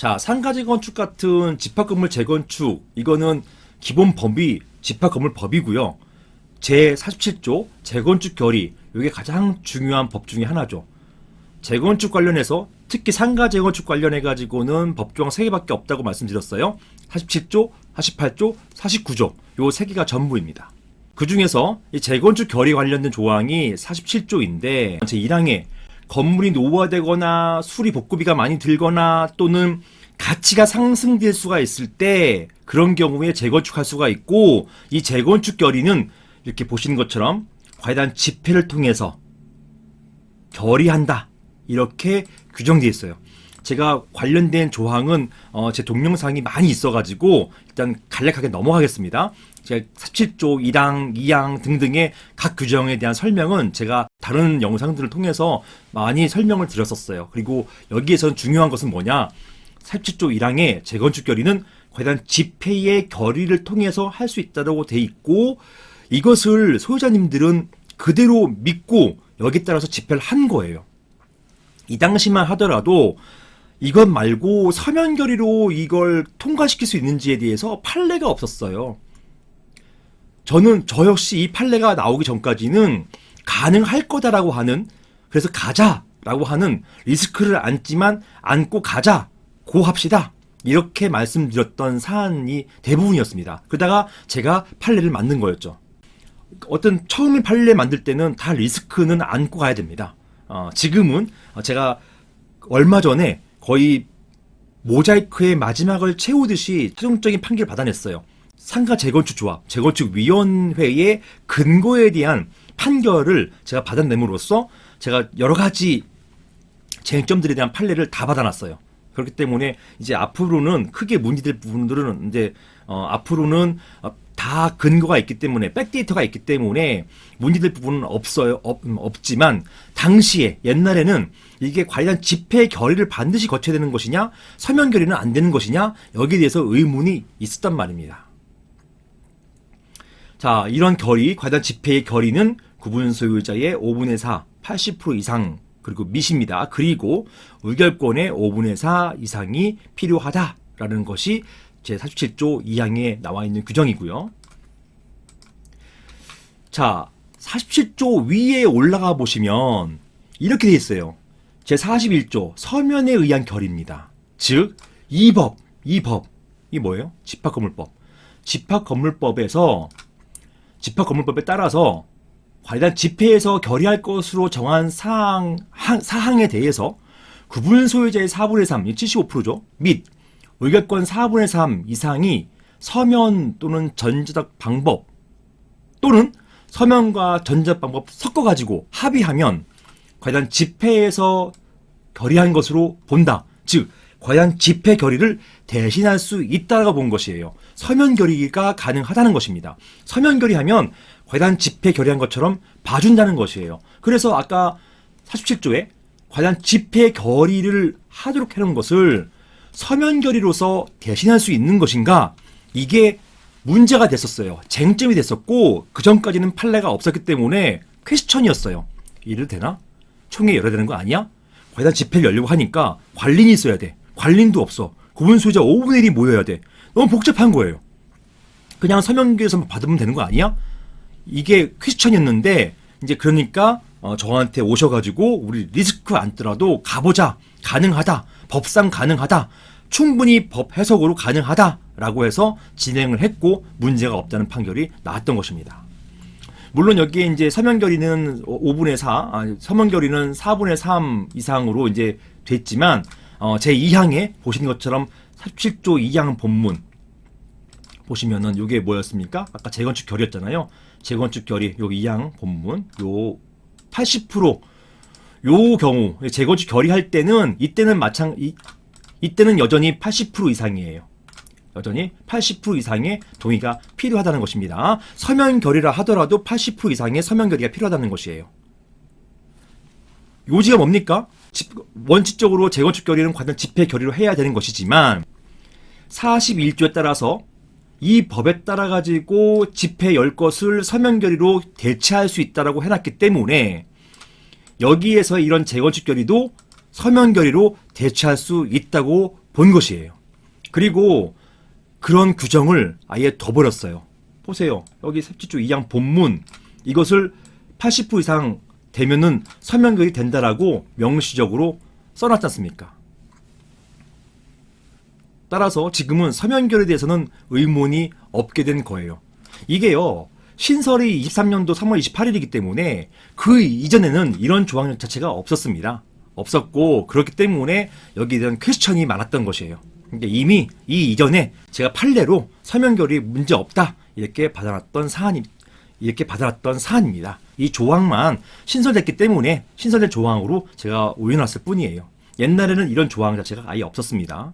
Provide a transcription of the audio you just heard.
자, 상가 재건축 같은 집합건물 재건축, 이거는 기본 법이 집합건물법이고요. 제47조 재건축 결의, 이게 가장 중요한 법 중에 하나죠. 재건축 관련해서 특히 상가 재건축 관련해 가지고는 법조항 3개밖에 없다고 말씀드렸어요. 47조, 48조, 49조 요 3개가 전부입니다. 그 중에서 이 재건축 결의 관련된 조항이 47조인데 제1항에 건물이 노후화되거나 수리 복구비가 많이 들거나 또는 가치가 상승될 수가 있을 때 그런 경우에 재건축할 수가 있고, 이 재건축 결의는 이렇게 보시는 것처럼 관련 집회를 통해서 결의한다, 이렇게 규정되어 있어요. 제가 관련된 조항은 제 동영상이 많이 있어가지고 일단 간략하게 넘어가겠습니다. 제가 47조 1항, 2항 등등의 각 규정에 대한 설명은 제가 다른 영상들을 통해서 많이 설명을 드렸었어요. 그리고 여기에서는 중요한 것은 뭐냐, 47조 1항의 재건축 결의는 관련 집회의 결의를 통해서 할 수 있다고 돼 있고, 이것을 소유자님들은 그대로 믿고 여기에 따라서 집회를 한 거예요. 이 당시만 하더라도 이것 말고 서면 결의로 이걸 통과시킬 수 있는지에 대해서 판례가 없었어요. 저 역시 이 판례가 나오기 전까지는 가능할 거다라고 하는, 그래서 가자라고 하는, 리스크를 안고 가자, 고 합시다, 이렇게 말씀드렸던 사안이 대부분이었습니다. 그러다가 제가 판례를 만든 거였죠. 어떤 처음에 판례 만들 때는 다 리스크는 안고 가야 됩니다. 지금은 제가 얼마 전에 거의 모자이크의 마지막을 채우듯이 최종적인 판결을 받아냈어요. 상가 재건축 조합, 재건축위원회의 근거에 대한 판결을 제가 받아냄으로써 제가 여러 가지 쟁점들에 대한 판례를 다 받아놨어요. 그렇기 때문에 이제 앞으로는 크게 문제될 부분들은 이제 앞으로는 다 근거가 있기 때문에, 백데이터가 있기 때문에 문제될 부분은 없지만, 당시에 옛날에는 이게 관련 집회 결의를 반드시 거쳐야 되는 것이냐, 서면 결의는 안 되는 것이냐, 여기에 대해서 의문이 있었단 말입니다. 자, 이런 결의, 관련 집회의 결의는 구분 소유자의 5분의 4, 80% 이상, 그리고 미시입니다. 그리고 의결권의 5분의 4 이상이 필요하다라는 것이 제47조 2항에 나와 있는 규정이고요. 자, 47조 위에 올라가 보시면 이렇게 되어 있어요. 제41조 서면에 의한 결의입니다. 즉, 이 뭐예요? 집합건물법. 집합건물법에 따라서 관련 집회에서 결의할 것으로 정한 사항에 대해서 구분 소유자의 4분의 3, 75%죠. 및 의결권 4분의 3 이상이 서면 또는 전자적 방법, 또는 서면과 전자적 방법 섞어가지고 합의하면 관련 집회에서 결의한 것으로 본다. 즉, 관련 집회 결의를 대신할 수 있다고 본 것이에요. 서면 결의가 가능하다는 것입니다. 서면 결의하면 관련 집회 결의한 것처럼 봐준다는 것이에요. 그래서 아까 47조에 관련 집회 결의를 하도록 해놓은 것을 서면 결의로서 대신할 수 있는 것인가, 이게 문제가 됐었어요. 쟁점이 됐었고, 그 전까지는 판례가 없었기 때문에 퀘스천이었어요. 이래도 되나? 총회 열어야 되는 거 아니야? 관련 집회를 열려고 하니까 관린이 있어야 돼. 관린도 없어. 구분 소유자 5분의 1이 모여야 돼. 너무 복잡한 거예요. 그냥 서면 결의에서 받으면 되는 거 아니야? 이게 퀘스천이었는데, 이제 그러니까 저한테 오셔가지고 우리 리스크 안더라도 가보자, 가능하다, 법상 가능하다, 충분히 법 해석으로 가능하다라고 해서 진행을 했고 문제가 없다는 판결이 나왔던 것입니다. 물론 여기에 이제 서면 결의는 5분의 4, 서면 결의는 4분의 3 이상으로 이제 됐지만, 제 2항에 보시는 것처럼 47조 2항 본문 보시면은 요게 뭐였습니까? 아까 재건축 결의였잖아요. 재건축 결의 요 2항 본문 요 80% 요 경우 재건축 결의할 때는 이때는 여전히 80% 이상이에요. 여전히 80% 이상의 동의가 필요하다는 것입니다. 서면 결의라 하더라도 80% 이상의 서면 결의가 필요하다는 것이에요. 요지가 뭡니까? 원칙적으로 재건축 결의는 관련 집회 결의로 해야 되는 것이지만 41조에 따라서 이 법에 따라 가지고 집회 열 것을 서면 결의로 대체할 수 있다라고 해놨기 때문에 여기에서 이런 재건축 결의도 서면 결의로 대체할 수 있다고 본 것이에요. 그리고 그런 규정을 아예 둬버렸어요. 보세요. 여기 섭지조 2양 본문 이것을 80% 이상 되면은 서명결이 된다라고 명시적으로 써놨지 않습니까? 따라서 지금은 서명결에 대해서는 의문이 없게 된 거예요. 이게요. 신설이 23년도 3월 28일이기 때문에 그 이전에는 이런 조항 자체가 없었습니다. 없었고 그렇기 때문에 여기에 대한 퀘스천이 많았던 것이에요. 근데 이미 이 이전에 제가 판례로 서명결이 문제 없다 이렇게 받아놨던 사안입니다. 이 조항만 신설됐기 때문에 신설된 조항으로 제가 올려놨을 뿐이에요. 옛날에는 이런 조항 자체가 아예 없었습니다.